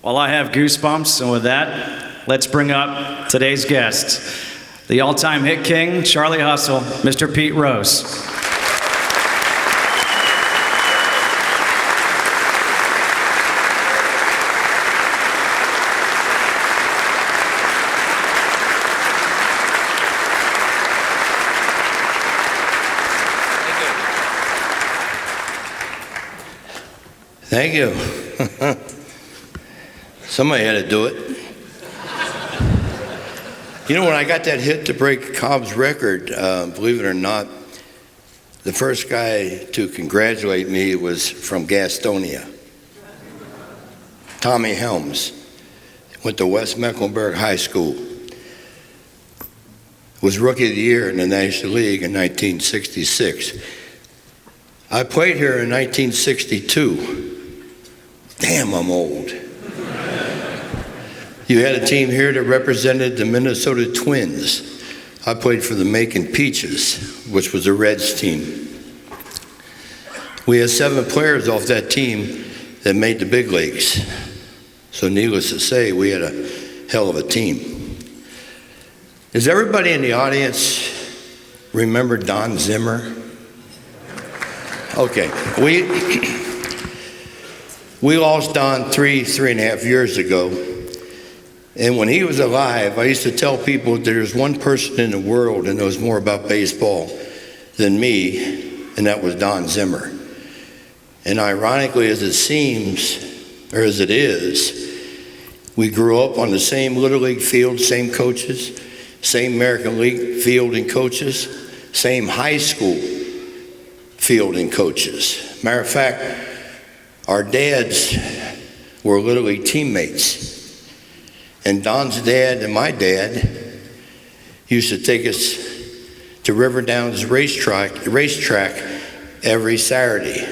Well, I have goosebumps, and with that, let's bring up today's guest, the all-time hit king, Charlie Hustle, Mr. Pete Rose. Thank you. Somebody had to do it. You know, when I got that hit to break Cobb's record, believe it or not, the first guy to congratulate me was from Gastonia. Tommy Helms. Went to West Mecklenburg High School. Was Rookie of the Year in the National League in 1966. I played here in 1962. Damn, I'm old. You had a team here that represented the Minnesota Twins. I played for the Macon Peaches, which was a Reds team. We had 7 players off that team that made the big leagues. So needless to say, we had a hell of a team. Does everybody in the audience remember Don Zimmer? Okay, we lost Don three and a half years ago. And when he was alive, I used to tell people that there's one person in the world that knows more about baseball than me, and that was Don Zimmer. And ironically, as it seems, or as it is, we grew up on the same Little League field, same coaches, same American League field and coaches, same high school field and coaches. Matter of fact, our dads were Little League teammates. And Don's dad and my dad used to take us to River Downs racetrack every Saturday.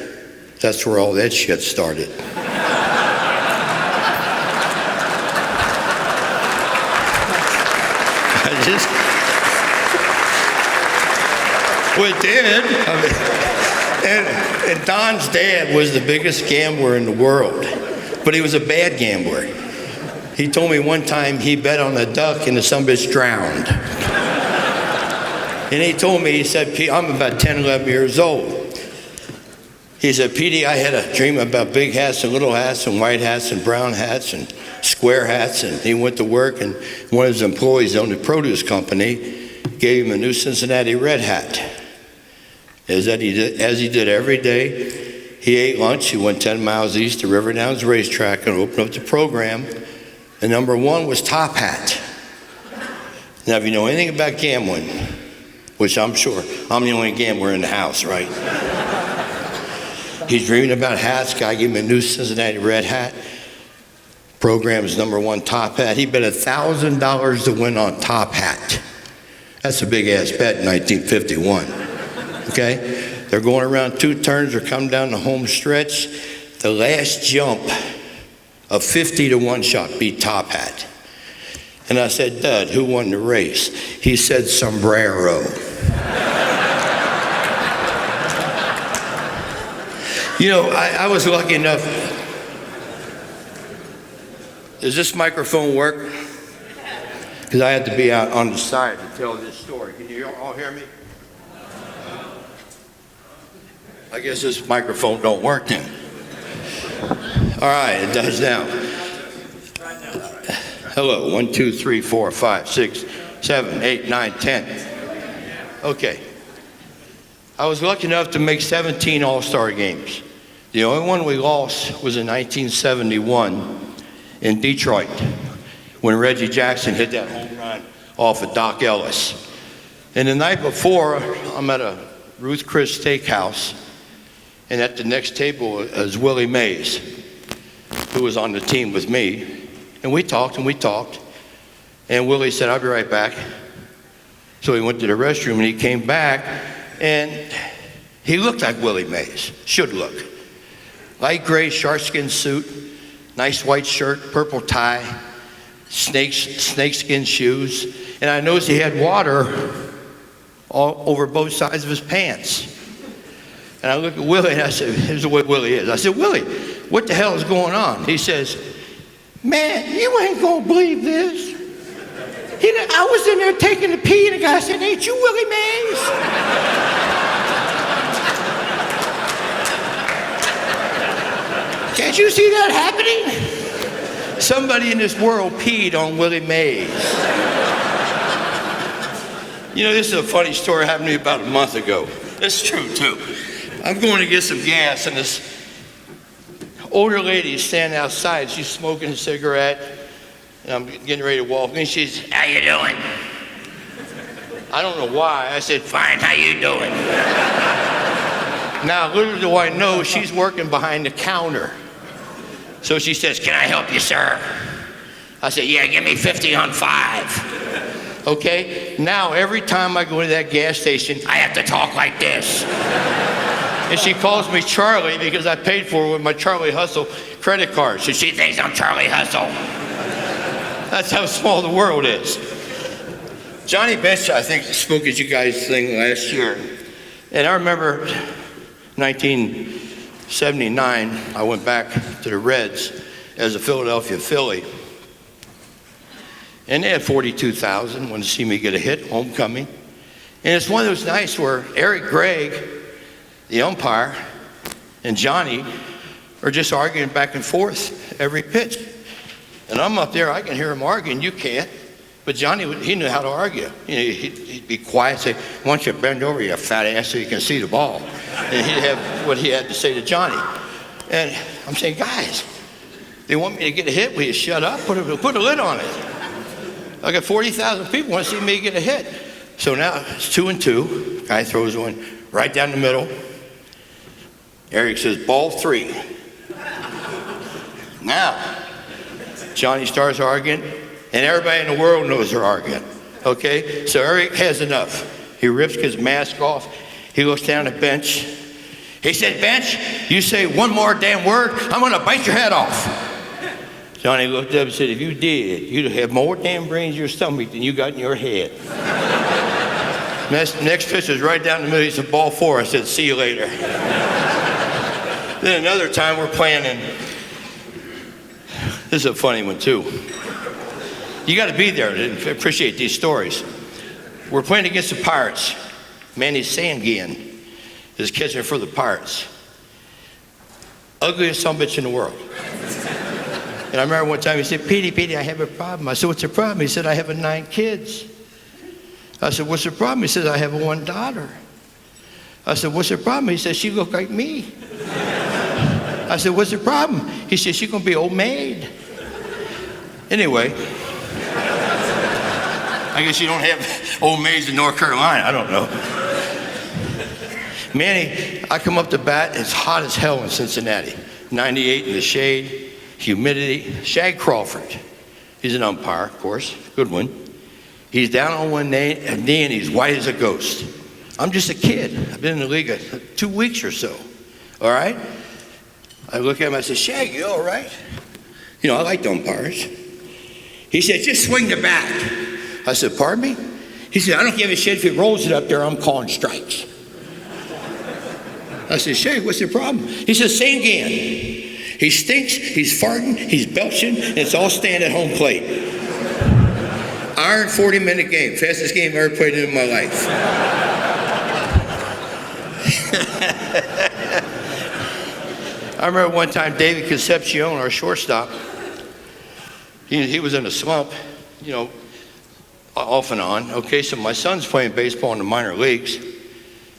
That's where all that shit started. It did. And Don's dad was the biggest gambler in the world, but he was a bad gambler. He told me one time he bet on a duck and the son of a bitch drowned. And he told me, he said, Pete, I'm about 10, 11 years old. He said, Petey, I had a dream about big hats and little hats and white hats and brown hats and square hats. And he went to work, and one of his employees owned a produce company, gave him a new Cincinnati red hat. As he did every day, he ate lunch. He went 10 miles east to River Downs Racetrack and opened up the program. And number 1 was Top Hat. Now, if you know anything about gambling, which I'm sure I'm the only gambler in the house, right? He's dreaming about hats. Guy gave him a new Cincinnati red hat. Program's number 1 Top Hat. He bet $1,000 to win on Top Hat. That's a big ass bet in 1951. Okay? They're going around 2 turns. They're coming down the home stretch. The last jump, a 50 to 1 shot beat Top Hat. And I said, Dad, who won the race? He said, Sombrero. You know, I was lucky enough. Does this microphone work? Because I had to be out on the side to tell this story. Can you all hear me? I guess this microphone don't work then. All right, it does now. Hello, 1, 2, 3, 4, 5, 6, 7, 8, 9, 10. Okay. I was lucky enough to make 17 All-Star games. The only one we lost was in 1971 in Detroit when Reggie Jackson hit that home run off of Doc Ellis. And the night before, I'm at a Ruth Chris Steakhouse, and at the next table is Willie Mays, who was on the team with me. And we talked, and Willie said, I'll be right back. So he went to the restroom, and he came back, and he looked like Willie Mays, should look. Light gray sharkskin suit, nice white shirt, purple tie, snakeskin shoes, and I noticed he had water all over both sides of his pants. And I looked at Willie, and I said, here's what Willie is. I said, Willie, what the hell is going on? He says, Man, you ain't gonna believe this. I was in there taking a pee, and the guy said, ain't you Willie Mays? Can't you see that happening? Somebody in this world peed on Willie Mays. You know, this is a funny story happened to me about a month ago. It's true, too. I'm going to get some gas, and this older lady is standing outside. She's smoking a cigarette, and I'm getting ready to walk in. She's, how you doing? I don't know why. I said, fine, how you doing? Now, little do I know, she's working behind the counter. So she says, can I help you, sir? I said, yeah, give me 50 on 5. Okay? Now, every time I go to that gas station, I have to talk like this. And she calls me Charlie because I paid for it with my Charlie Hustle credit card. So she thinks I'm Charlie Hustle. That's how small the world is. Johnny Bench, I think, spoke at you guys' thing last year. And I remember 1979, I went back to the Reds as a Philadelphia Philly. And they had 42,000, wanted to see me get a hit, homecoming. And it's one of those nights where Eric Gregg, the umpire, and Johnny are just arguing back and forth every pitch. And I'm up there, I can hear him arguing, you can't. But Johnny, he knew how to argue. You know, he'd be quiet, say, why don't you bend over, you fat ass, so you can see the ball. And he'd have what he had to say to Johnny. And I'm saying, guys, they want me to get a hit, will you shut up? Put a lid on it. I got 40,000 people want to see me get a hit. So now it's 2-2. Guy throws one right down the middle. Eric says, ball 3. Now, Johnny starts arguing, and everybody in the world knows they're arguing. Okay? So Eric has enough. He rips his mask off. He looks down the bench. He said, bench, you say one more damn word, I'm going to bite your head off. Johnny looked up and said, if you did, you'd have more damn brains in your stomach than you got in your head. Next pitch was right down the middle. He said, ball 4. I said, see you later. Then another time we're playing, and this is a funny one too. You got to be there to appreciate these stories. We're playing against the Pirates. Manny Sanguillen is catching for the Pirates. Ugliest son of a bitch in the world. And I remember one time he said, Petey, I have a problem. I said, what's the problem? He said, I have 9 kids. I said, what's the problem? He said, I have 1 daughter. I said, what's the problem? He said, she looked like me. I said, what's the problem? He said, she's going to be old maid. Anyway, I guess you don't have old maids in North Carolina. I don't know. Manny, I come up to bat. It's hot as hell in Cincinnati. 98 in the shade. Humidity. Shag Crawford, he's an umpire, of course, good one. He's down on one knee and he's white as a ghost. I'm just a kid. I've been in the league 2 weeks or so, all right? I look at him, I say, Shag, you all right? You know, I like the umpires. He said, just swing the bat. I said, pardon me? He said, I don't give a shit if he rolls it up there, I'm calling strikes. I said, Shag, what's the problem? He said, same again. He stinks, he's farting, he's belching, and it's all staying at home plate. Iron 40-minute game, fastest game I've ever played in my life. I remember one time David Concepcion, our shortstop, he was in a slump, you know, off and on. Okay, so my son's playing baseball in the minor leagues, and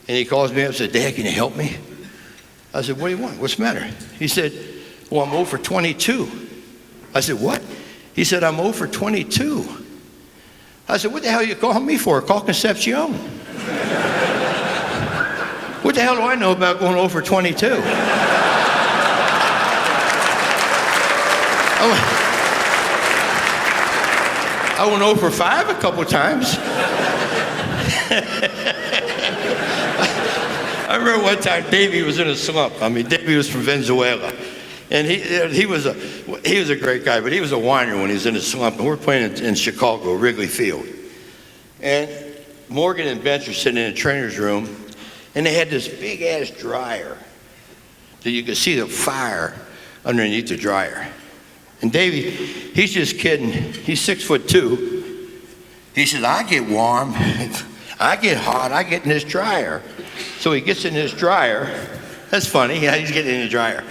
he calls me up and said, Dad, can you help me? I said, what do you want? What's the matter? He said, well, I'm 0 for 22. I said, what? He said, I'm 0 for 22. I said, what the hell are you calling me for? Call Concepcion. What the hell do I know about going 0 for 22? I went 0 for 5 a couple times. I remember one time Davey was in a slump. I mean, Davey was from Venezuela. And he was a great guy, but he was a whiner when he was in a slump. And we're playing in Chicago, Wrigley Field. And Morgan and Bench were sitting in a trainer's room, and they had this big-ass dryer that you could see the fire underneath the dryer. And Davey, he's just kidding. He's 6'2". He says, I get warm, I get hot, I get in this dryer. So he gets in this dryer. That's funny, yeah, he's getting in the dryer.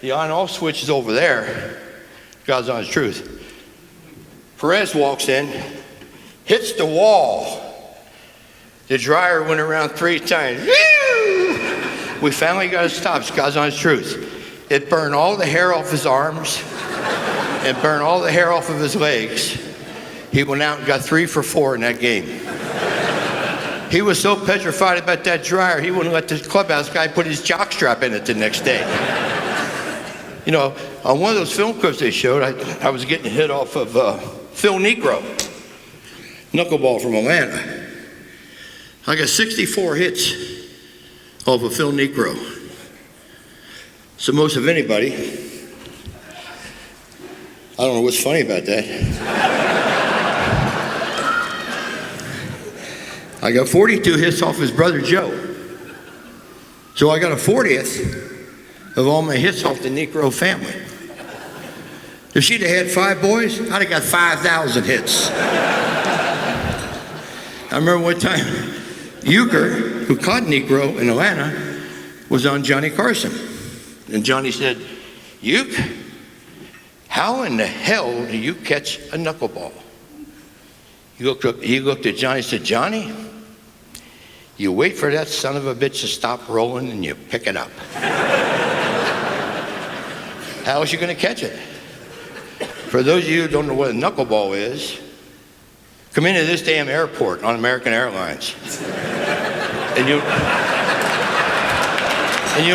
The on-off switch is over there. God's honest truth. Perez walks in, hits the wall. The dryer went around 3 times. We finally got to stop. It's God's honest truth. It burned all the hair off his arms. It burned all the hair off of his legs. He went out and got 3 for 4 in that game. He was so petrified about that dryer, he wouldn't let the clubhouse guy put his jockstrap in it the next day. You know, on one of those film clips they showed, I was getting hit off of Phil Negro, knuckleball from Atlanta. I got 64 hits off of Phil Negro. So most of anybody. I don't know what's funny about that. I got 42 hits off his brother Joe. So I got a 40th of all my hits off the Negro family. If she'd have had 5 boys, I'd have got 5,000 hits. I remember one time, Euchre, who caught Negro in Atlanta, was on Johnny Carson. And Johnny said, Euchre, how in the hell do you catch a knuckleball? He looked at Johnny and said, Johnny, you wait for that son of a bitch to stop rolling and you pick it up. How is you going to catch it? For those of you who don't know what a knuckleball is, come into this damn airport on American Airlines. And you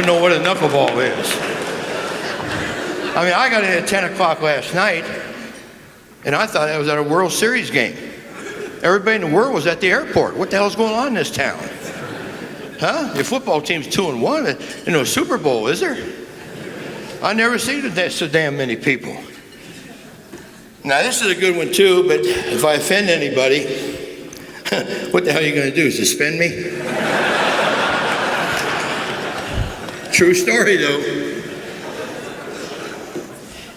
know what a knuckleball is. I mean, I got in at 10 o'clock last night, and I thought I was at a World Series game. Everybody in the world was at the airport. What the hell's going on in this town? Huh? Your football team's 2-1. There's no Super Bowl, is there? I never seen so damn many people. Now, this is a good one, too, but if I offend anybody, what the hell are you going to do, suspend me? True story, though.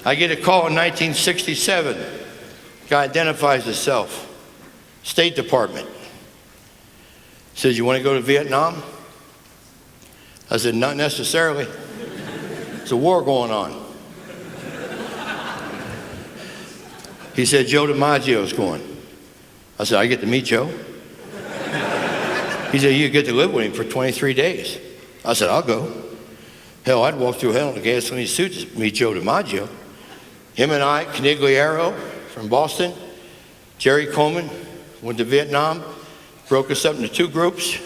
I get a call in 1967. Guy identifies himself. State Department. Says, you want to go to Vietnam? I said, not necessarily. There's a war going on. He said, Joe DiMaggio's going. I said, I get to meet Joe? He said, you get to live with him for 23 days. I said, I'll go. Hell, I'd walk through hell in a gasoline suit to meet Joe DiMaggio. Him and I, Canigliaro from Boston, Jerry Coleman, went to Vietnam, broke us up into 2 groups.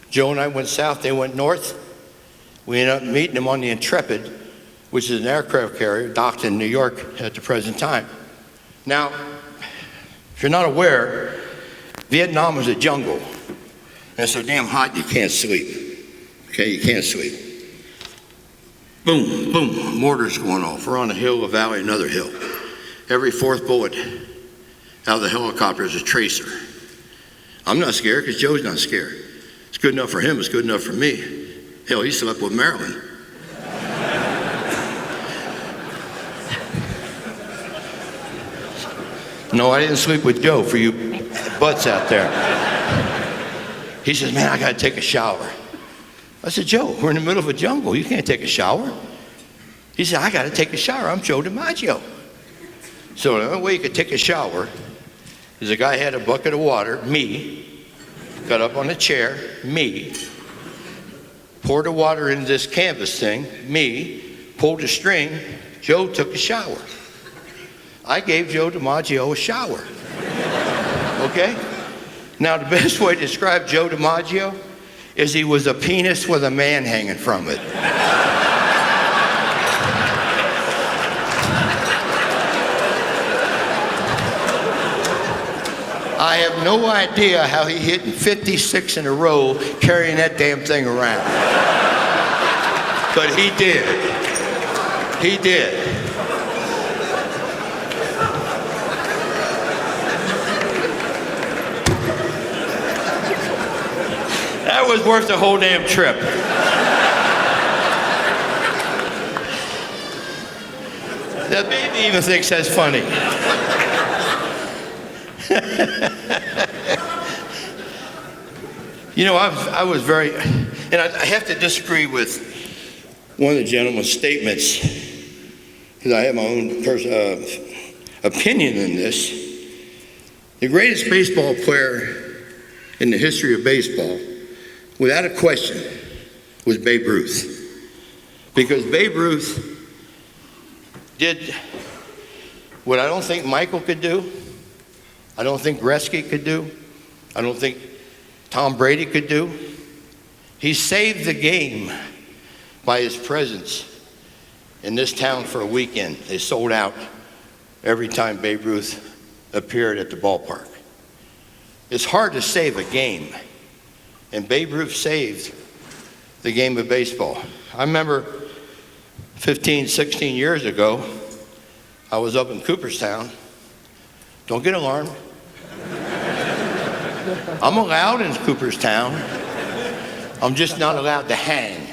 Joe and I went south, they went north. We ended up meeting them on the Intrepid, which is an aircraft carrier docked in New York at the present time. Now, if you're not aware, Vietnam was a jungle. And it's so damn hot you can't sleep. Okay, you can't sleep. Boom, boom, mortars going off. We're on a hill, a valley, another hill. Every 4th bullet out of the helicopter is a tracer. I'm not scared because Joe's not scared. It's good enough for him, it's good enough for me. Hell, he slept with Marilyn. No, I didn't sleep with Joe, for you butts out there. He says, man, I got to take a shower. I said, Joe, we're in the middle of a jungle. You can't take a shower. He said, I got to take a shower. I'm Joe DiMaggio. So the only way you could take a shower is a guy had a bucket of water, me, got up on a chair, me, poured the water into this canvas thing, me, pulled the string, Joe took a shower. I gave Joe DiMaggio a shower. Okay? Now, the best way to describe Joe DiMaggio is he was a penis with a man hanging from it. I have no idea how he hit 56 in a row carrying that damn thing around. But he did. He did. That was worth the whole damn trip. The baby even thinks that's funny. You know, I was very, and I have to disagree with one of the gentleman's statements, because I have my own opinion in this. The greatest baseball player in the history of baseball, without a question, was Babe Ruth. Because Babe Ruth did what I don't think Michael could do, I don't think Gretzky could do, I don't think Tom Brady could do. He saved the game by his presence in this town for a weekend. They sold out every time Babe Ruth appeared at the ballpark. It's hard to save a game, and Babe Ruth saved the game of baseball. I remember 15, 16 years ago, I was up in Cooperstown. Don't get alarmed. I'm allowed in Cooperstown. I'm just not allowed to hang.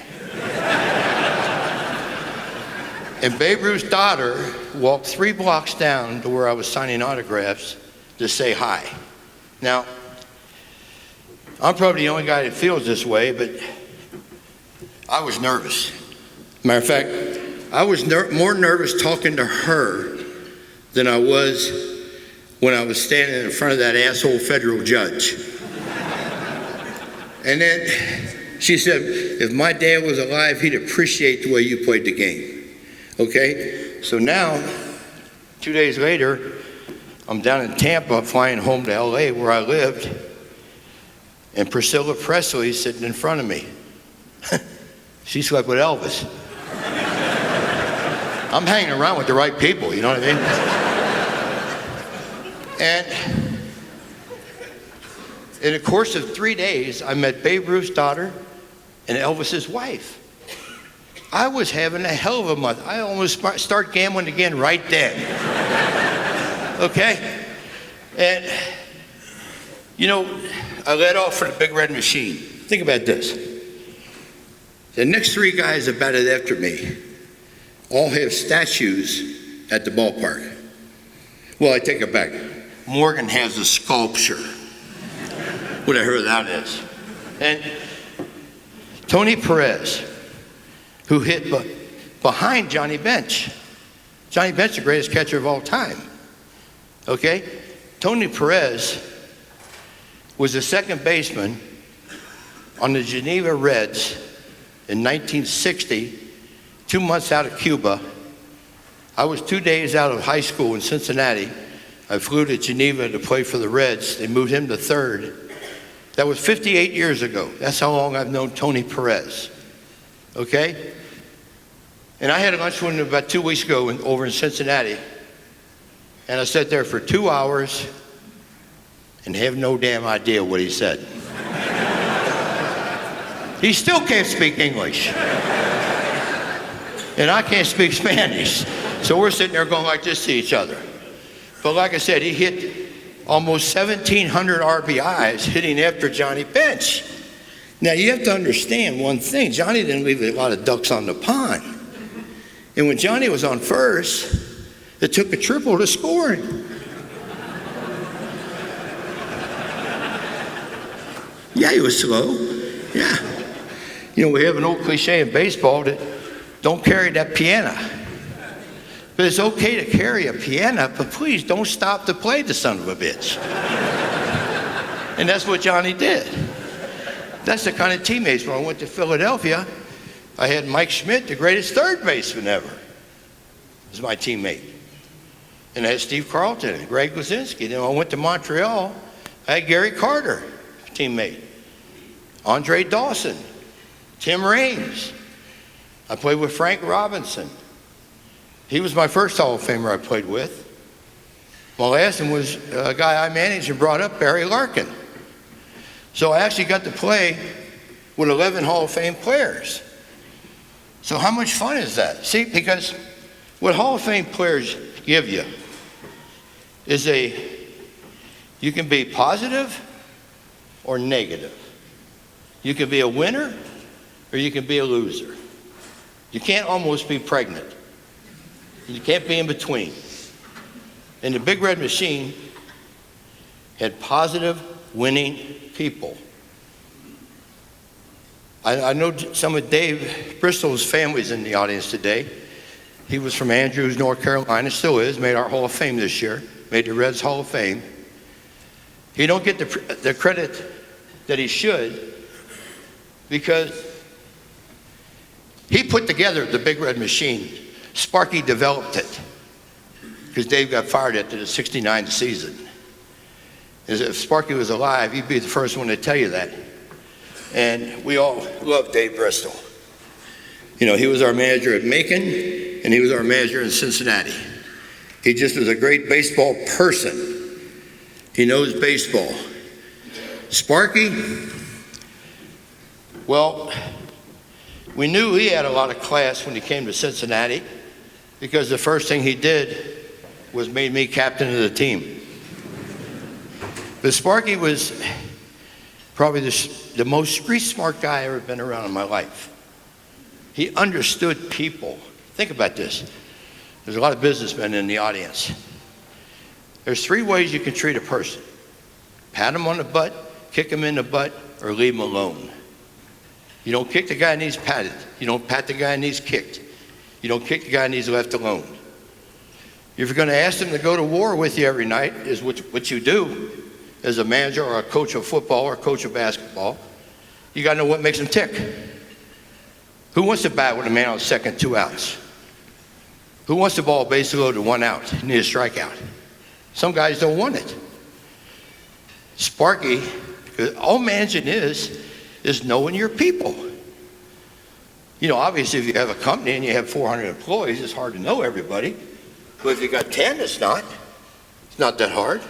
And Babe Ruth's daughter walked 3 blocks down to where I was signing autographs to say hi. Now, I'm probably the only guy that feels this way, but I was nervous. Matter of fact, I was more nervous talking to her than I was when I was standing in front of that asshole federal judge. And then she said, if my dad was alive, he'd appreciate the way you played the game. Okay? So now, 2 days later, I'm down in Tampa flying home to LA where I lived, and Priscilla Presley's sitting in front of me. She slept with Elvis. I'm hanging around with the right people, you know what I mean? And in the course of 3 days, I met Babe Ruth's daughter and Elvis's wife. I was having a hell of a month. I almost start gambling again right then. Okay? And, you know, I let off for the Big Red Machine. Think about this. The next 3 guys that batted after me all have statues at the ballpark. Well, I take it back. Morgan has a sculpture. Whatever that is. And Tony Perez, who hit behind Johnny Bench. Johnny Bench, the greatest catcher of all time. Okay? Tony Perez was the second baseman on the Geneva Reds in 1960, 2 months out of Cuba. I was 2 days out of high school in Cincinnati. I flew to Geneva to play for the Reds. They moved him to third. That was 58 years ago. That's how long I've known Tony Perez. Okay? And I had lunch with him about 2 weeks ago over in Cincinnati. And I sat there for 2 hours and have no damn idea what he said. He still can't speak English. And I can't speak Spanish. So we're sitting there going like this to each other. But like I said, he hit almost 1,700 RBIs hitting after Johnny Bench. Now you have to understand one thing. Johnny didn't leave a lot of ducks on the pond. And when Johnny was on first, it took a triple to score him. Yeah, he was slow. Yeah. You know, we have an old cliche in baseball that don't carry that piano. But it's okay to carry a piano, but please don't stop to play the son of a bitch. And that's what Johnny did. That's the kind of teammates. When I went to Philadelphia, I had Mike Schmidt, the greatest third baseman ever, was my teammate. And I had Steve Carlton and Greg Luzinski. Then when I went to Montreal, I had Gary Carter, teammate. Andre Dawson, Tim Raines. I played with Frank Robinson. He was my first Hall of Famer I played with. My last one was a guy I managed and brought up, Barry Larkin. So I actually got to play with 11 Hall of Fame players. So how much fun is that? See, because what Hall of Fame players give you is you can be positive or negative. You can be a winner or you can be a loser. You can't almost be pregnant. You can't be in between. And the Big Red Machine had positive, winning people. I know some of Dave Bristol's family's in the audience today. He was from Andrews, North Carolina, still is, made our Hall of Fame this year, made the Reds Hall of Fame. He don't get the credit that he should because he put together the Big Red Machine. Sparky developed it because Dave got fired after the '69 season. If Sparky was alive, he'd be the first one to tell you that. And we all love Dave Bristol. You know, he was our manager at Macon, and he was our manager in Cincinnati. He just was a great baseball person. He knows baseball. Sparky, well, we knew he had a lot of class when he came to Cincinnati because the first thing he did was made me captain of the team. But Sparky was probably the most street smart guy I ever been around in my life. He understood people. Think about this. There's a lot of businessmen in the audience. There's 3 ways you can treat a person. Pat him on the butt, kick him in the butt, or leave him alone. You don't kick the guy and he's patted. You don't pat the guy and he's kicked. You don't kick the guy and he's left alone. If you're going to ask him to go to war with you every night, is what you do as a manager or a coach of football or a coach of basketball, you got to know what makes him tick. Who wants to bat with a man on second, 2 outs? Who wants the ball base loaded, 1 out, need a strikeout? Some guys don't want it. Sparky, all managing is knowing your people. You know, obviously if you have a company and you have 400 employees, it's hard to know everybody. But if you got 10, it's not that hard.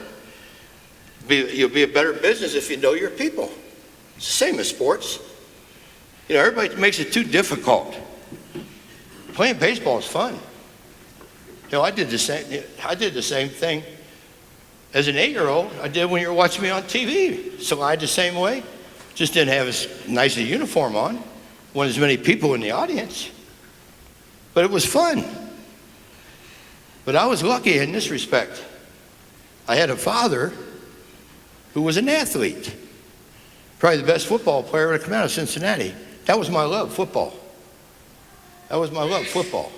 You'll be a better business if you know your people. It's the same as sports. You know, everybody makes it too difficult. Playing baseball is fun. You know, I did the same thing as an 8-year-old I did when you were watching me on TV. So I did the same way. Just didn't have as nice a uniform on. Wasn't as many people in the audience. But it was fun. But I was lucky in this respect. I had a father who was an athlete. Probably the best football player to come out of Cincinnati. That was my love, football. That was my love, football.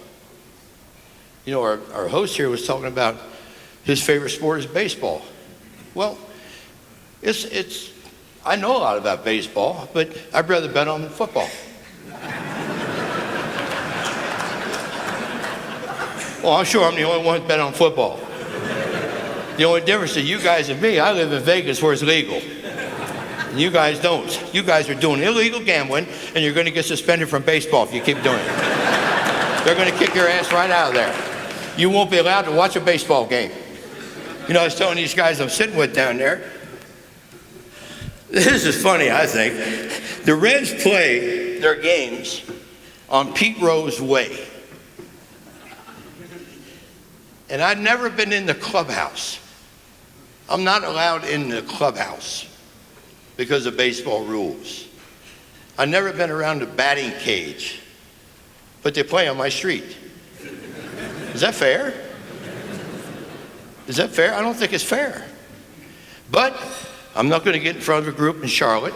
You know, our host here was talking about his favorite sport is baseball. Well, I know a lot about baseball, but I'd rather bet on football. Well, I'm sure I'm the only one that bet on football. The only difference is you guys and me, I live in Vegas where it's legal. And you guys don't. You guys are doing illegal gambling, and you're going to get suspended from baseball if you keep doing it. They're going to kick your ass right out of there. You won't be allowed to watch a baseball game. You know, I was telling these guys I'm sitting with down there, this is funny, I think. The Reds play their games on Pete Rose Way. And I've never been in the clubhouse. I'm not allowed in the clubhouse because of baseball rules. I've never been around the batting cage, but they play on my street. Is that fair? Is that fair? I don't think it's fair. But I'm not going to get in front of a group in Charlotte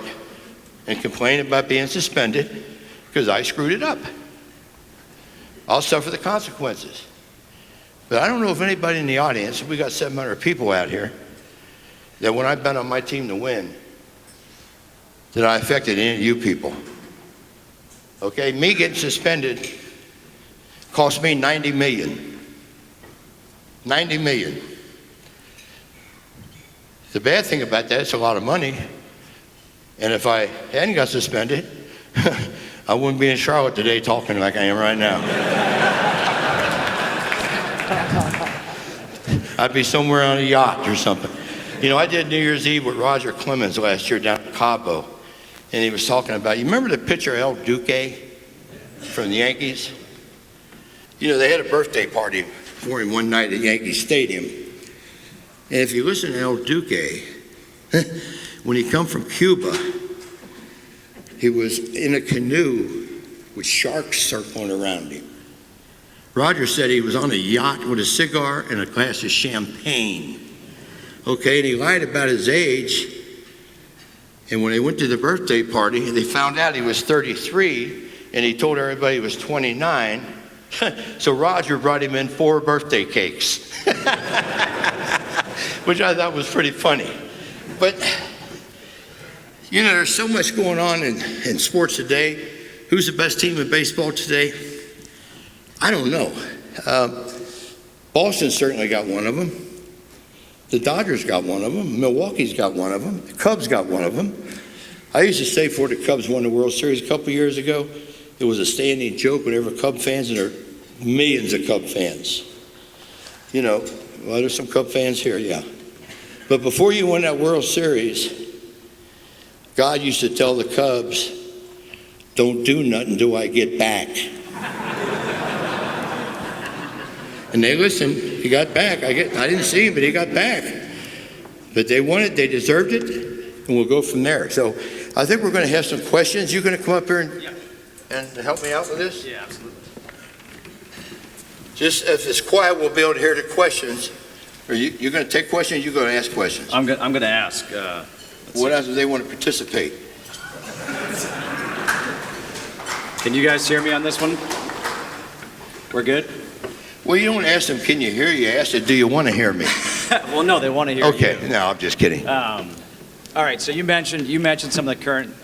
and complain about being suspended because I screwed it up. I'll suffer the consequences. But I don't know if anybody in the audience, we got 700 people out here, that when I bet on my team to win, that I affected any of you people. Okay, me getting suspended cost me $90 million. $90 million. The bad thing about that, it's a lot of money. And if I hadn't got suspended, I wouldn't be in Charlotte today talking like I am right now. I'd be somewhere on a yacht or something. You know, I did New Year's Eve with Roger Clemens last year down in Cabo, and he was talking about, you remember the pitcher El Duque from the Yankees? You know, they had a birthday party for him one night at Yankee Stadium. And if you listen to El Duque, when he come from Cuba, he was in a canoe with sharks circling around him. Roger said he was on a yacht with a cigar and a glass of champagne. Okay, and he lied about his age. And when they went to the birthday party, they found out he was 33, and he told everybody he was 29. So Roger brought him in 4 birthday cakes, which I thought was pretty funny. But, you know, there's so much going on in sports today. Who's the best team in baseball today? I don't know. Boston certainly got one of them. The Dodgers got one of them. Milwaukee's got one of them. The Cubs got one of them. I used to say before the Cubs won the World Series a couple years ago, it was a standing joke whenever Cub fans, and there are millions of Cub fans. You know, well, there's some Cub fans here, yeah. But before you won that World Series, God used to tell the Cubs, don't do nothing till I get back. And they listened. He got back. I didn't see him, but he got back. But they won it. They deserved it. And we'll go from there. So I think we're going to have some questions. You going to come up here and help me out with this? Yeah, absolutely. Just if it's quiet, we'll be able to hear the questions. Are you going to take questions? You're going to ask questions. I'm going to ask. What else do they want to participate? Can you guys hear me on this one? We're good? Well, you don't ask them, can you hear? You ask them, do you want to hear me? Well, no, they want to hear you. Okay, no, I'm just kidding. All right, so you mentioned some of the current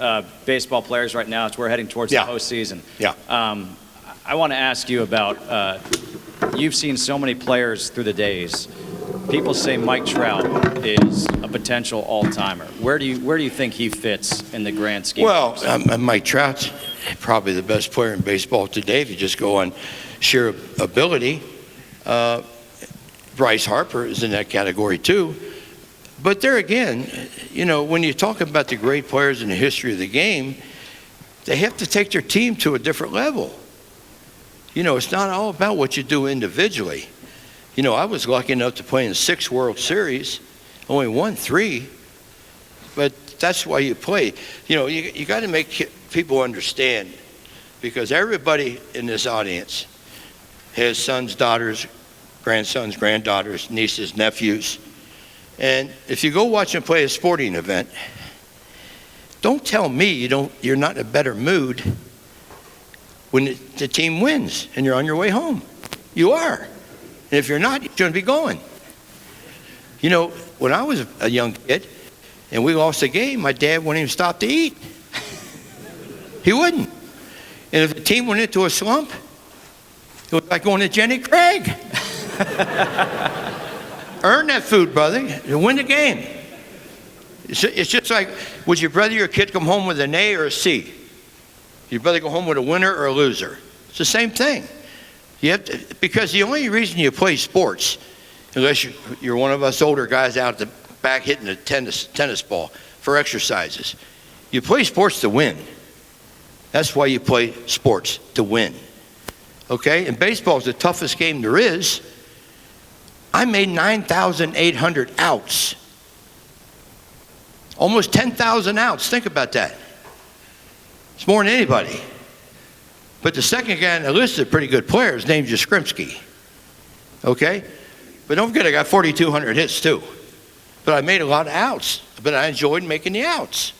baseball players right now as we're heading towards the postseason. Yeah. I want to ask you about, you've seen so many players through the days. People say Mike Trout is a potential all-timer. Where do you think he fits in the grand scheme? Well, Mike Trout's probably the best player in baseball today if you just go on sheer ability. Bryce Harper is in that category too. But there again, you know, when you talk about the great players in the history of the game, they have to take their team to a different level. You know, it's not all about what you do individually. You know, I was lucky enough to play in 6 World Series, only won 3, but that's why you play. You know, you got to make people understand, because everybody in this audience has sons, daughters, grandsons, granddaughters, nieces, nephews. And if you go watch them play a sporting event, don't tell me you're not in a better mood when the team wins and you're on your way home. You are. And if you're not, you shouldn't be going. You know, when I was a young kid and we lost a game, my dad wouldn't even stop to eat. He wouldn't. And if the team went into a slump, it was like going to Jenny Craig. Earn that food, brother, and win the game. It's just like, would you rather your kid come home with an A or a C? You'd rather go home with a winner or a loser? It's the same thing. You have to, because the only reason you play sports, unless you're one of us older guys out at the back hitting a tennis ball for exercises, you play sports to win. That's why you play sports, to win. Okay? And baseball is the toughest game there is. I made 9,800 outs. Almost 10,000 outs. Think about that. It's more than anybody. But the second guy on the list is a pretty good player. His name's Yastrzemski. Okay? But don't forget, I got 4,200 hits too. But I made a lot of outs. But I enjoyed making the outs.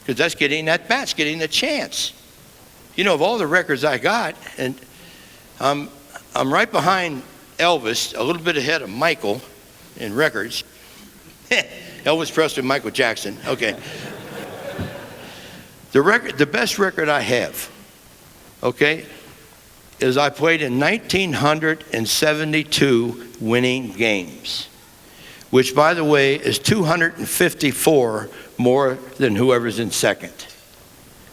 Because that's getting at bats, getting the chance. You know, of all the records I got, and I'm right behind Elvis, a little bit ahead of Michael in records. Elvis Presley, Michael Jackson. Okay. The best record I have, okay, is I played in 1,972 winning games, which, by the way, is 254 more than whoever's in second.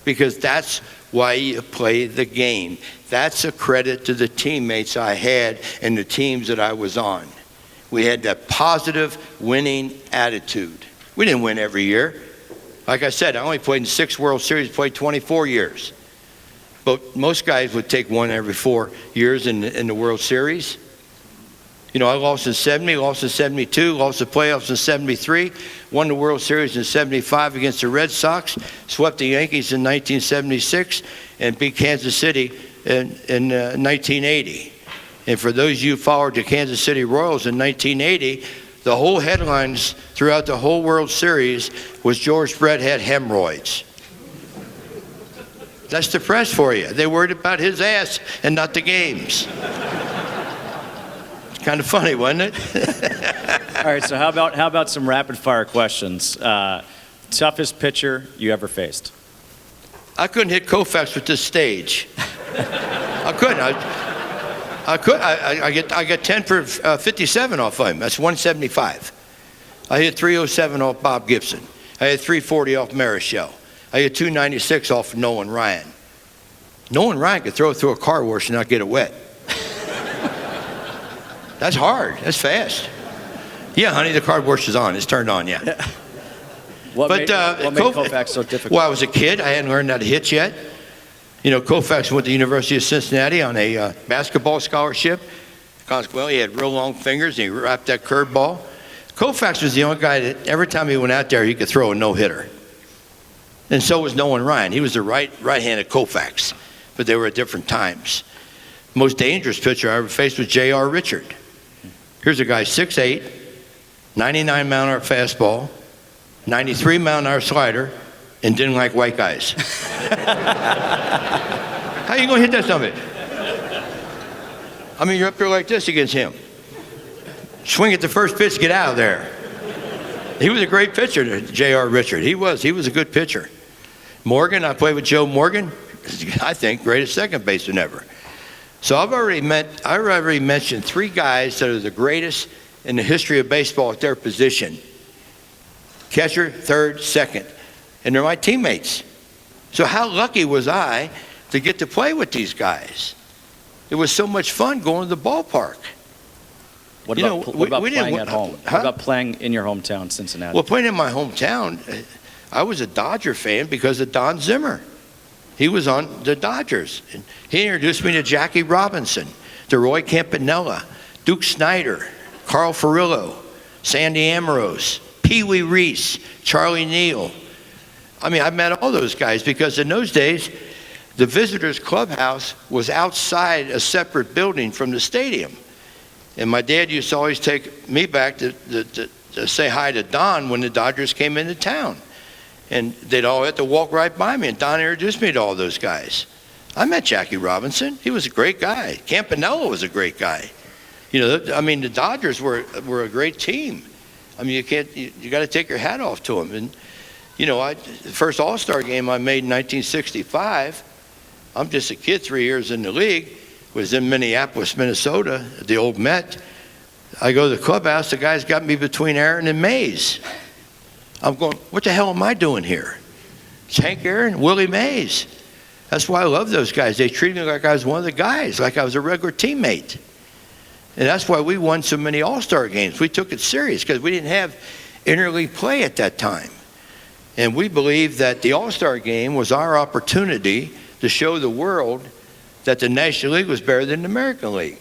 Because that's why you play the game. That's a credit to the teammates I had and the teams that I was on. We had that positive winning attitude. We didn't win every year. Like I said, I only played in 6 World Series, played 24 years. But most guys would take one every 4 years in the World Series. You know, I lost in 70, lost in 72, lost the playoffs in 73, won the World Series in 75 against the Red Sox, swept the Yankees in 1976, and beat Kansas City in 1980. And for those of you who followed the Kansas City Royals in 1980, the whole headlines throughout the whole World Series was George Brett had hemorrhoids. That's the press for you. They worried about his ass and not the games. It's kind of funny, wasn't it? All right, so how about some rapid fire questions? Toughest pitcher you ever faced? I couldn't hit Koufax with this stage. I couldn't. I get 10 for 57 off of him. That's 175. I hit 307 off Bob Gibson. I hit 340 off Marichal. I hit 296 off Nolan Ryan. Nolan Ryan could throw it through a car wash and not get it wet. That's hard. That's fast. Yeah, honey, the car wash is on. It's turned on, yeah. What made Koufax so difficult? Well, I was a kid. I hadn't learned how to hit yet. You know, Koufax went to the University of Cincinnati on a basketball scholarship. Consequently, he had real long fingers, and he wrapped that curveball. Koufax was the only guy that every time he went out there, he could throw a no-hitter. And so was Nolan Ryan. He was the right-handed Koufax, but they were at different times. The most dangerous pitcher I ever faced was J.R. Richard. Here's a guy, 6'8", 99-mile-an-hour fastball, 93-mile-an-hour slider, and didn't like white guys. How you going to hit that something? I mean, you're up there like this against him. Swing at the first pitch, get out of there. He was a great pitcher, J.R. Richard. He was a good pitcher. Morgan, I played with Joe Morgan, I think greatest second baseman ever. So I already mentioned three guys that are the greatest in the history of baseball at their position. Catcher, third, second. And they're my teammates. So how lucky was I to get to play with these guys? It was so much fun going to the ballpark. What about playing at home? What about playing in your hometown, Cincinnati? Well, playing in my hometown, I was a Dodger fan because of Don Zimmer. He was on the Dodgers. And he introduced me to Jackie Robinson, to Roy Campanella, Duke Snyder, Carl Furillo, Sandy Amorose, Pee Wee Reese, Charlie Neal. I mean, I met all those guys because in those days, the visitors' clubhouse was outside a separate building from the stadium. And my dad used to always take me back to say hi to Don when the Dodgers came into town. And they'd all have to walk right by me, and Don introduced me to all those guys. I met Jackie Robinson. He was a great guy. Campanella was a great guy. You know, I mean, the Dodgers were a great team. I mean, you got to take your hat off to them. And, you know, the first All-Star game I made in 1965, I'm just a kid, 3 years in the league, was in Minneapolis, Minnesota, at the old Met. I go to the clubhouse, the guys got me between Aaron and Mays. I'm going, what the hell am I doing here? It's Hank Aaron, Willie Mays. That's why I love those guys. They treated me like I was one of the guys, like I was a regular teammate. And that's why we won so many All-Star games. We took it serious because we didn't have interleague play at that time. And we believed that the All-Star game was our opportunity to show the world that the National League was better than the American League.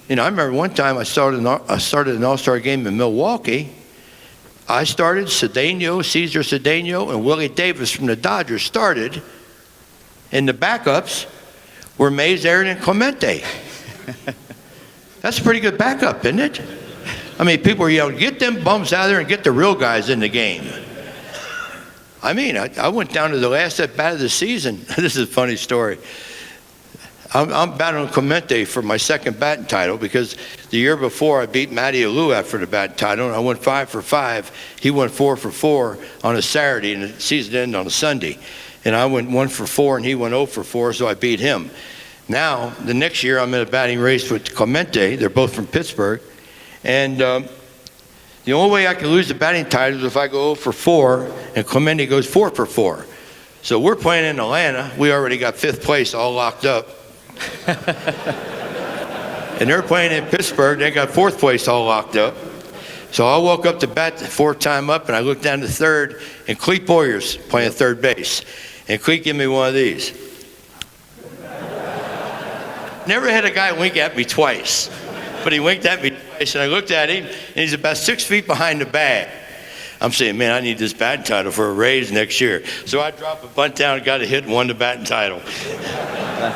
You know, I remember one time I started an All-Star game in Milwaukee. I started, Cesar Cedeno, and Willie Davis from the Dodgers started. And the backups were Mays, Aaron, and Clemente. That's a pretty good backup, isn't it? I mean, people were yelling, get them bums out of there and get the real guys in the game. I mean, I went down to the last at bat of the season. This is a funny story. I'm battling Clemente for my second batting title because the year before I beat Matty Alou for the batting title, and I went 5 for 5. He went 4 for 4 on a Saturday, and the season ended on a Sunday. And I went 1 for 4, and he went 0 for 4, so I beat him. Now, the next year, I'm in a batting race with Clemente. They're both from Pittsburgh. And the only way I can lose the batting title is if I go 0 for 4, and Clemente goes 4 for 4. So we're playing in Atlanta. We already got 5th place all locked up. And they're playing in Pittsburgh. They got 4th place all locked up. So I woke up to bat the 4th time up, and I looked down to 3rd, and Clete Boyer's playing 3rd base. And Clete gave me one of these. Never had a guy wink at me twice, but he winked at me twice, and I looked at him, and he's about 6 feet behind the bag. I'm saying, man, I need this batting title for a raise next year. So I dropped a bunt down, got a hit, and won the batting title.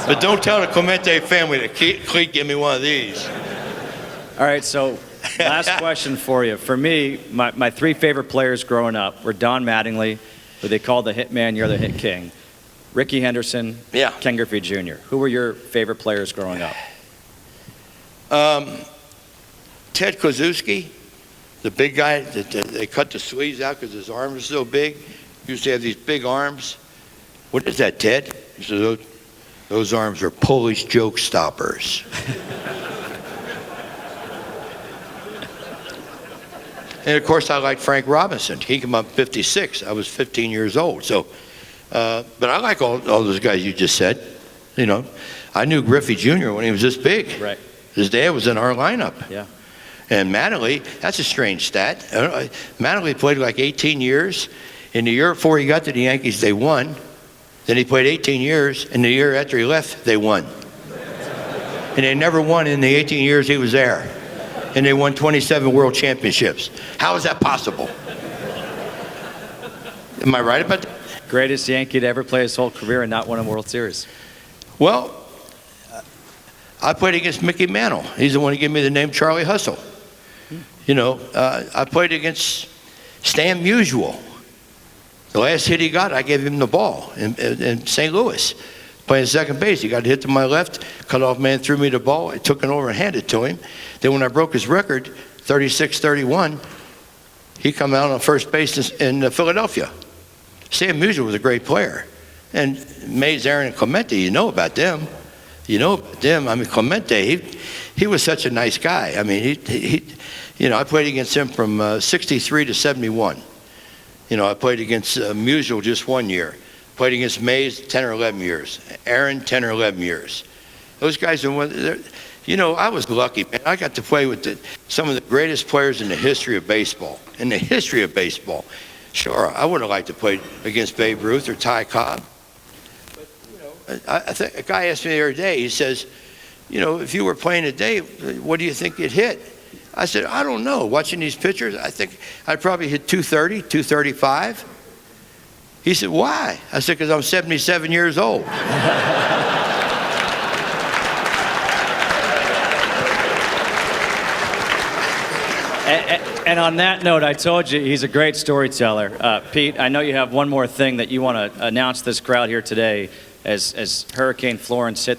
But don't tell the Clemente family that Cleet give me one of these. All right, so last question for you. For me, my three favorite players growing up were Don Mattingly, who they called the hit man, you're the hit king, Ricky Henderson, Yeah. Ken Griffey Jr. Who were your favorite players growing up? Ted Kozewski, the big guy, they cut the sleeves out because his arms are so big. He used to have these big arms. What is that, Ted? He said, those arms are Polish joke stoppers. And of course, I like Frank Robinson. He came up 56. I was 15 years old. So, but I like all those guys you just said. You know, I knew Griffey Jr. when he was this big. Right. His dad was in our lineup. Yeah. And Mattingly, that's a strange stat. Mattingly played like 18 years. In the year before he got to the Yankees, they won. Then he played 18 years, and the year after he left, they won. And they never won in the 18 years he was there. And they won 27 world championships. How is that possible? Am I right about that? Greatest Yankee to ever play his whole career and not win a World Series. Well, I played against Mickey Mantle. He's the one who gave me the name Charlie Hustle. You know, I played against Stan Musial. The last hit he got, I gave him the ball in St. Louis. Playing second base, he got hit to my left, cut-off man threw me the ball, I took it over and handed it to him. Then when I broke his record, 36-31, he come out on first base in Philadelphia. Stan Musial was a great player. And Mays, Aaron, and Clemente, you know about them. You know about them. I mean, Clemente, he was such a nice guy. I mean, he you know, I played against him from 63 to 71. You know, I played against Musial just 1 year. Played against Mays 10 or 11 years. Aaron, 10 or 11 years. Those guys, you know, I was lucky, man. I got to play with some of the greatest players in the history of baseball. In the history of baseball. Sure, I would have liked to play against Babe Ruth or Ty Cobb. But, you know, I think a guy asked me the other day, he says, you know, if you were playing today, what do you think you'd hit? I said, I don't know. Watching these pictures, I think I'd probably hit 230, 235. He said, why? I said, because I'm 77 years old. And on that note, I told you he's a great storyteller. Pete, I know you have one more thing that you want to announce to this crowd here today as Hurricane Florence hit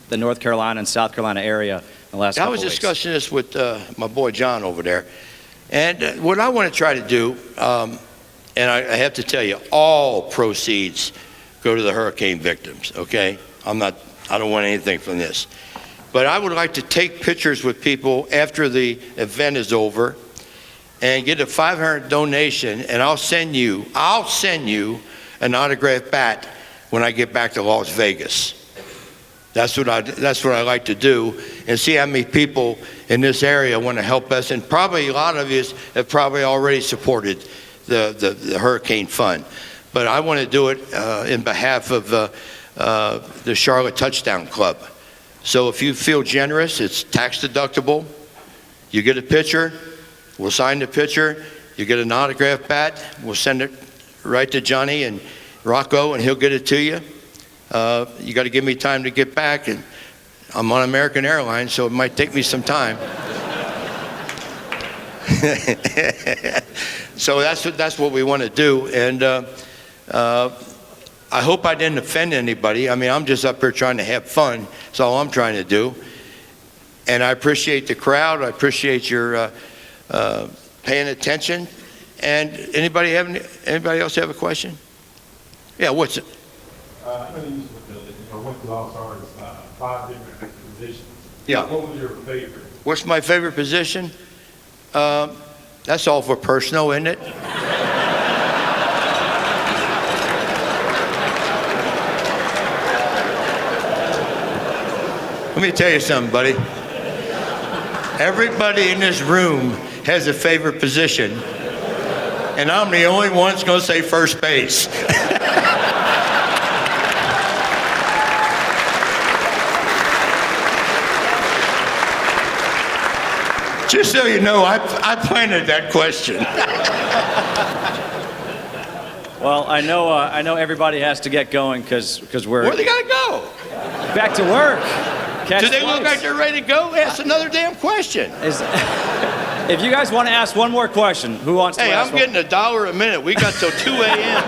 the North Carolina and South Carolina area in the last couple I was weeks. discussing this with my boy John over there. And what I want to try to do, and I have to tell you, all proceeds go to the hurricane victims, okay? I don't want anything from this. But I would like to take pictures with people after the event is over and get a $500 donation, and I'll send you an autographed bat when I get back to Las Vegas. That's what I like to do, and see how many people in this area want to help us. And probably a lot of you have probably already supported the Hurricane Fund. But I want to do it in behalf of the Charlotte Touchdown Club. So if you feel generous, it's tax deductible. You get a picture, we'll sign the picture. You get an autographed bat, we'll send it right to Johnny and Rocco, and he'll get it to you. You got to give me time to get back, and I'm on American Airlines, so it might take me some time. So that's what we want to do, and I hope I didn't offend anybody. I mean, I'm just up here trying to have fun. That's all I'm trying to do. And I appreciate the crowd. I appreciate your paying attention. And anybody else have a question? Yeah, what's it? I know you used to went to All-Stars 5 different positions. Yeah. What was your favorite? What's my favorite position? That's all for personal, isn't it? Let me tell you something, buddy. Everybody in this room has a favorite position, and I'm the only one that's going to say first base. Just so you know, I planted that question. Well, I know everybody has to get going because we're Where they got to go? back to work. Catch Do they look flights. like they're ready to go? Ask another damn question. If you guys want to ask one more question, who wants to Hey, ask I'm getting $1 a minute. We got till 2 a.m.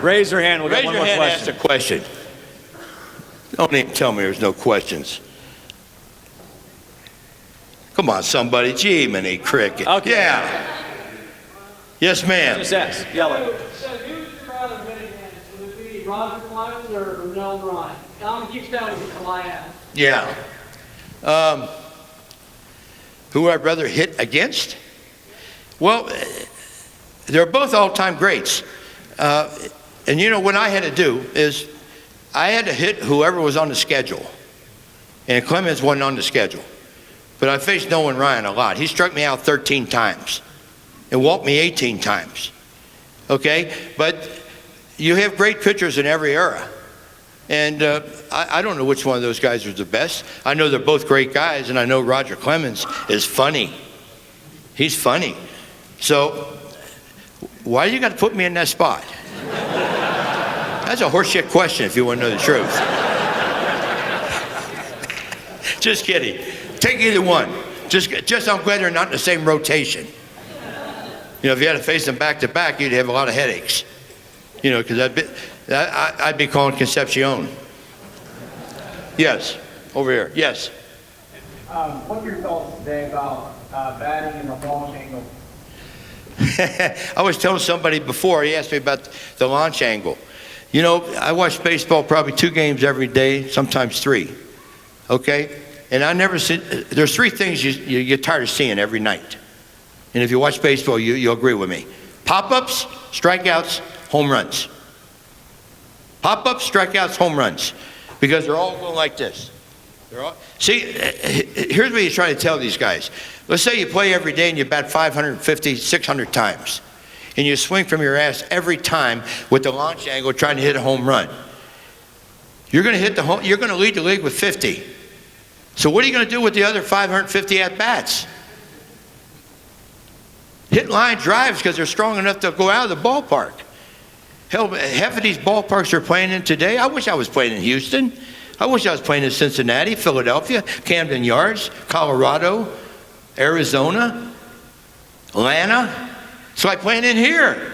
Raise your hand. We'll Raise get one your more hand, ask question. a question. Don't even tell me there's no questions. Come on, somebody. Gee, many cricket. Okay. Yeah. Yes, ma'am. Just ask. Yell it. So who's your brother winning this? Would it be Roger Clemens or Nolan Ryan? I'm going to keep telling you Kalaya. Yeah. Who I'd rather hit against? Well, they're both all-time greats. And you know what I had to do is I had to hit whoever was on the schedule. And Clemens wasn't on the schedule. But I faced Nolan Ryan a lot. He struck me out 13 times and walked me 18 times. Okay? But you have great pitchers in every era. And I don't know which one of those guys was the best. I know they're both great guys, and I know Roger Clemens is funny. He's funny. So why you got to put me in that spot? That's a horseshit question if you want to know the truth. Just kidding. Take either one. Just I'm glad they're not in the same rotation. You know, if you had to face them back to back, you'd have a lot of headaches. You know, because I'd be calling Concepcion. Yes, over here. Yes. What's your thoughts today about batting in the launch angle? I was telling somebody before, he asked me about the launch angle. You know, I watch baseball probably 2 games every day, sometimes 3. Okay? And I never see, there's 3 things you get tired of seeing every night. And if you watch baseball, you'll agree with me. Pop-ups, strikeouts, home runs. Pop-ups, strikeouts, home runs. Because they're all going like this. See, here's what you're trying to tell these guys. Let's say you play every day and you bat 550, 600 times. And you swing from your ass every time with the launch angle trying to hit a home run. You're going to hit you're going to lead the league with 50. So what are you going to do with the other 550 at-bats? Hit line drives because they're strong enough to go out of the ballpark. Hell, half of these ballparks they're playing in today, I wish I was playing in Houston. I wish I was playing in Cincinnati, Philadelphia, Camden Yards, Colorado, Arizona, Atlanta. It's like playing in here.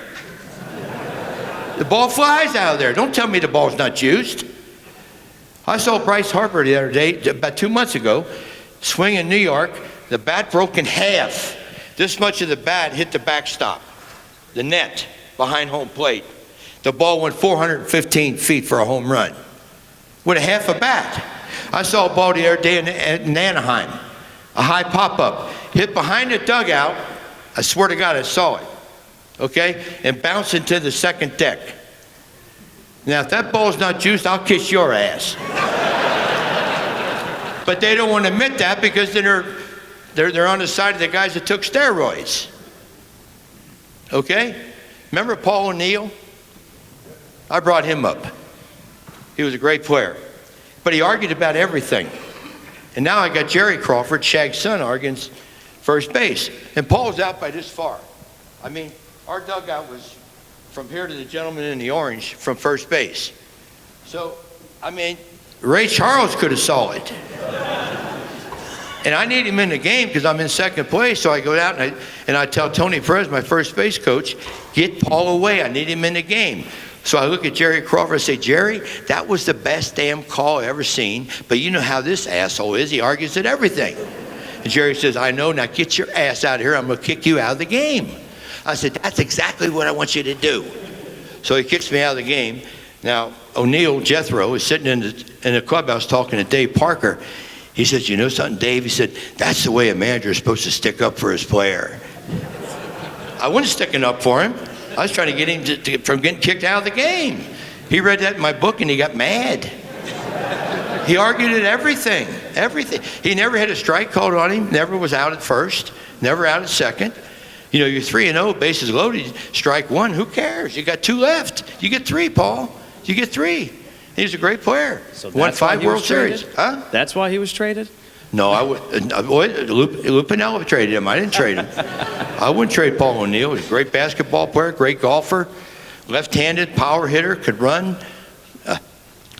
The ball flies out of there. Don't tell me the ball's not used. I saw Bryce Harper the other day, about 2 months ago, swing in New York. The bat broke in half. This much of the bat hit the backstop, the net behind home plate. The ball went 415 feet for a home run with a half a bat. I saw a ball the other day in Anaheim, a high pop-up, hit behind the dugout. I swear to God I saw it, okay, and bounced into the second deck. Now, if that ball's not juiced, I'll kiss your ass. But they don't want to admit that because they're on the side of the guys that took steroids. Okay? Remember Paul O'Neill? I brought him up. He was a great player. But he argued about everything. And now I got Jerry Crawford, Shag's son, arguing first base. And Paul's out by this far. I mean, our dugout was from here to the gentleman in the orange from first base. So, I mean, Ray Charles could have saw it. And I need him in the game because I'm in second place. So I go out and I tell Tony Perez, my first base coach, get Paul away. I need him in the game. So I look at Jerry Crawford and say, Jerry, that was the best damn call I ever seen. But you know how this asshole is. He argues at everything. And Jerry says, I know. Now get your ass out of here. I'm going to kick you out of the game. I said, that's exactly what I want you to do. So he kicks me out of the game. Now, O'Neill Jethro is sitting in the clubhouse talking to Dave Parker. He says, you know something, Dave? He said, that's the way a manager is supposed to stick up for his player. I wasn't sticking up for him. I was trying to get him from getting kicked out of the game. He read that in my book and he got mad. He argued at everything. He never had a strike called on him, never was out at first, never out at second. You know, you're 3-0, bases loaded, strike 1, who cares? You got 2 left. You get 3, Paul. You get 3. He's a great player. So won 5 World Series. Huh? That's why he was traded? No, I would. Lou Piniella traded him. I didn't trade him. I wouldn't trade Paul O'Neill. He's a great basketball player, great golfer, left-handed, power hitter, could run.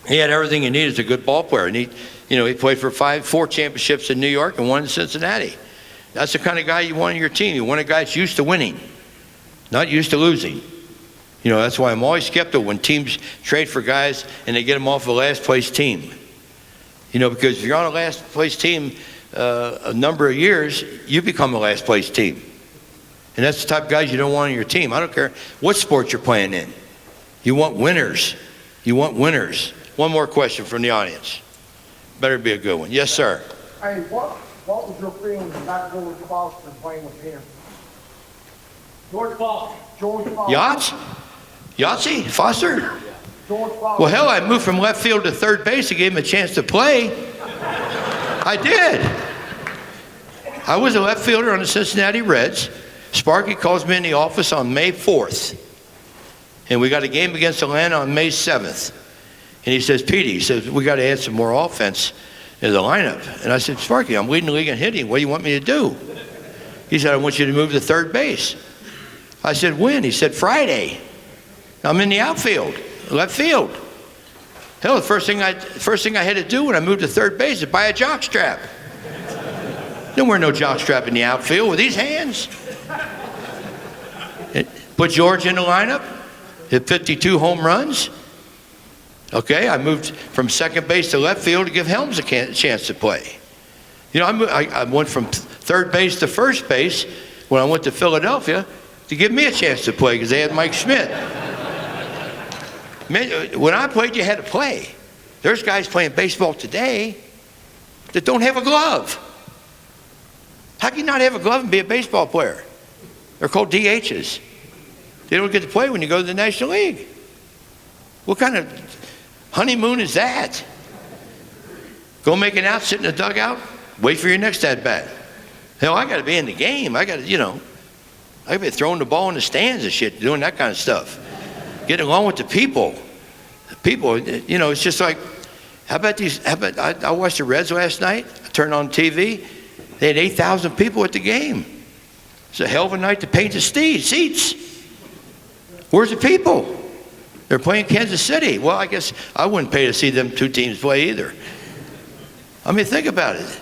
He had everything he needed as a good ball player. And he played for 4 championships in New York and 1 in Cincinnati. That's the kind of guy you want on your team. You want a guy that's used to winning, not used to losing. That's why I'm always skeptical when teams trade for guys and they get them off a last-place team. Because if you're on a last-place team a number of years, you become a last-place team. And that's the type of guys you don't want on your team. I don't care what sport you're playing in. You want winners. You want winners. One more question from the audience. Better be a good one. Yes, sir. Hey, what was your feeling about George Foster playing with him? George Foster. George Foster. Yachts? Yahtzee? Foster? George Foster. Well, hell, I moved from left field to third base to give him a chance to play. I did. I was a left fielder on the Cincinnati Reds. Sparky calls me in the office on May 4th. And we got a game against Atlanta on May 7th. And he says, Petey, he says, we got to add some more offense in the lineup. And I said, Sparky, I'm leading the league in hitting. What do you want me to do? He said, I want you to move to third base. I said, when? He said, Friday. I'm in the outfield, left field. Hell, the first thing I had to do when I moved to third base is buy a jockstrap. There were no jockstrap in the outfield with these hands. Put George in the lineup, hit 52 home runs. Okay, I moved from second base to left field to give Helms a chance to play. I went from third base to first base when I went to Philadelphia to give me a chance to play because they had Mike Schmidt. Man, when I played, you had to play. There's guys playing baseball today that don't have a glove. How can you not have a glove and be a baseball player? They're called DHs. They don't get to play when you go to the National League. What kind of honeymoon is that? Go make it out, sit in the dugout, wait for your next at-bat. Hell, I got to be in the game. I got to be throwing the ball in the stands and shit, doing that kind of stuff. Getting along with the people. It's just like, I watched the Reds last night. I turned on TV. They had 8,000 people at the game. It's a hell of a night to paint the seats. Where's the people? They're playing Kansas City. Well, I guess I wouldn't pay to see them 2 teams play either. I mean, think about it.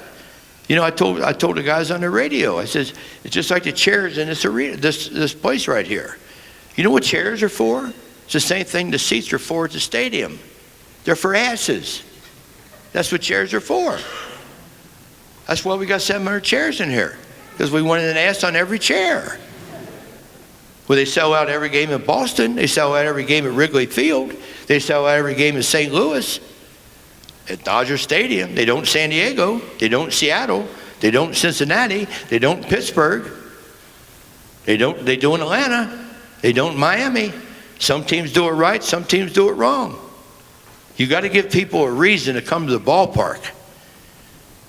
I told the guys on the radio, I said, it's just like the chairs in this arena, this place right here. You know what chairs are for? It's the same thing the seats are for at the stadium. They're for asses. That's what chairs are for. That's why we got 700 chairs in here, because we wanted an ass on every chair. Well, they sell out every game in Boston. They sell out every game at Wrigley Field. They sell out every game in St. Louis, at Dodger Stadium. They don't in San Diego. They don't in Seattle. They don't in Cincinnati. They don't in Pittsburgh. They do in Atlanta. They don't in Miami. Some teams do it right. Some teams do it wrong. You got to give people a reason to come to the ballpark.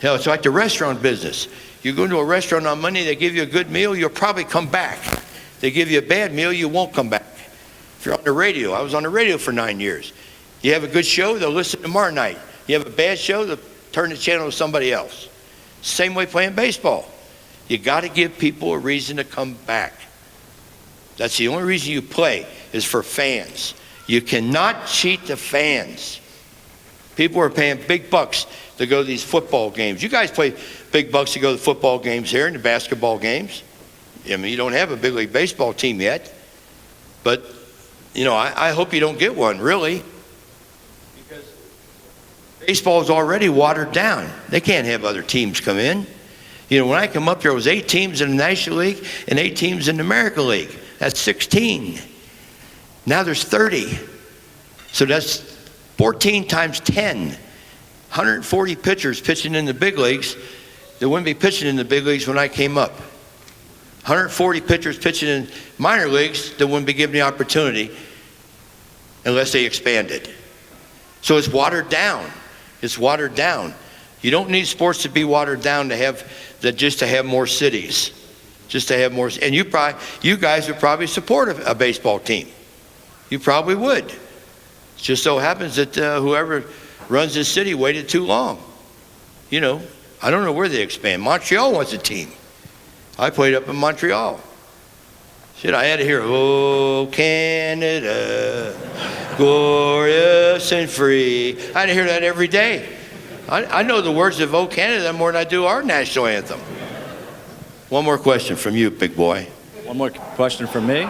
Hell, it's like the restaurant business. You go into a restaurant on Monday, they give you a good meal, you'll probably come back. They give you a bad meal, you won't come back. If you're on the radio, I was on the radio for 9 years. You have a good show, they'll listen tomorrow night. You have a bad show, they'll turn the channel to somebody else. Same way playing baseball. You got to give people a reason to come back. That's the only reason you play, is for fans. You cannot cheat the fans. People are paying big bucks to go to these football games. You guys pay big bucks to go to the football games here and the basketball games. I mean, you don't have a big league baseball team yet. But, I hope you don't get one, really. Because baseball is already watered down. They can't have other teams come in. When I come up there, it was 8 teams in the National League and 8 teams in the American League. That's 16. Now there's 30. So that's 14 times 10. 140 pitchers pitching in the big leagues that wouldn't be pitching in the big leagues when I came up. 140 pitchers pitching in minor leagues that wouldn't be given the opportunity unless they expanded. So it's watered down. It's watered down. You don't need sports to be watered down just to have more cities. Just to have more, and you guys would probably support a baseball team. You probably would. It just so happens that whoever runs this city waited too long. I don't know where they expand. Montreal wants a team. I played up in Montreal. Shit, I had to hear, oh, Canada, glorious and free. I had to hear that every day. I know the words of Oh Canada more than I do our national anthem. One more question from you, big boy. One more question from me.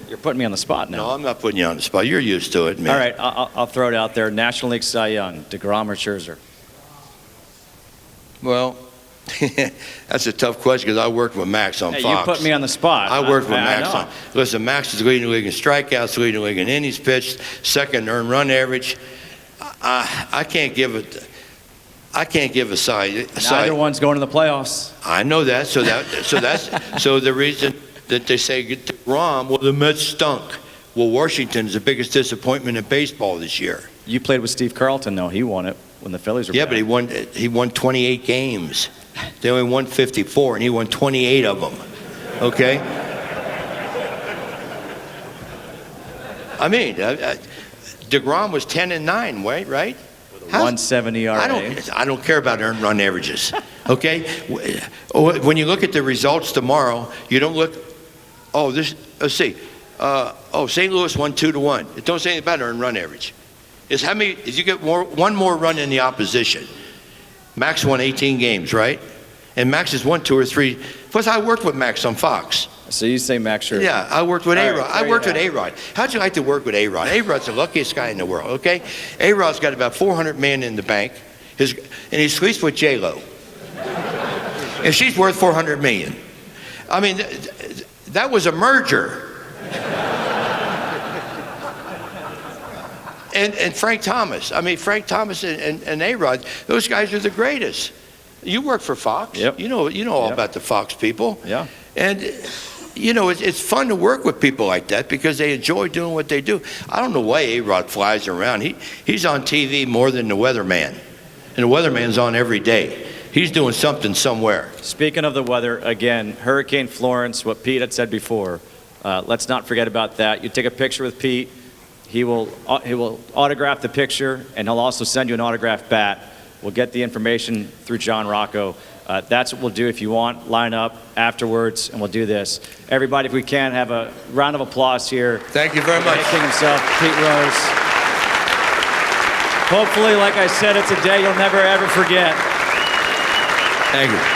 You're putting me on the spot now. No, I'm not putting you on the spot. You're used to it, man. All right, I'll throw it out there. National League Cy Young, DeGrom or Scherzer? Well, that's a tough question because I worked with Max on Hey, Fox. you put me on the spot. I worked with I Max know. on. Listen, Max is leading the league in strikeouts, leading the league in innings pitched, second earned run average. I can't give it. I can't give a side. Neither one's going to the playoffs. I know that. So the reason that they say get DeGrom, well, the Mets stunk. Well, Washington is the biggest disappointment in baseball this year. You played with Steve Carlton, though. He won it when the Phillies were Yeah, back. but he won 28 games. They only won 54, and he won 28 of them. Okay? I mean, DeGrom was 10-9, right? 170 ERA. I don't care about earned run averages. Okay? When you look at the results tomorrow, you don't look. Oh, let's see. St. Louis won 2-1. It don't say anything about earned run average. It's how many? If you get one more run in the opposition. Max won 18 games, right? And Max has won 2 or 3. Plus, I worked with Max on Fox. So you say Max Scherzer? Yeah, I worked with All A-Rod. right, I there worked you with have A-Rod. How'd you like to work with A-Rod? A-Rod's the luckiest guy in the world, okay? A-Rod's got about $400 million in the bank, and he sleeps with J-Lo. And she's worth $400 million. I mean, that was a merger. And Frank Thomas. I mean, Frank Thomas and A-Rod, those guys are the greatest. You work for Fox. Yep. You know all Yep. about the Fox people. Yeah. And, it's fun to work with people like that because they enjoy doing what they do. I don't know why A-Rod flies around. He's on TV more than the weatherman. And the weatherman's on every day. He's doing something somewhere. Speaking of the weather, again, Hurricane Florence, what Pete had said before, let's not forget about that. You take a picture with Pete. He will autograph the picture, and he'll also send you an autographed bat. We'll get the information through John Rocco. That's what we'll do. If you want, line up afterwards, and we'll do this. Everybody, if we can, have a round of applause here. Thank you very much. King himself, Pete Rose. Hopefully, like I said, it's a day you'll never, ever forget. Thank you.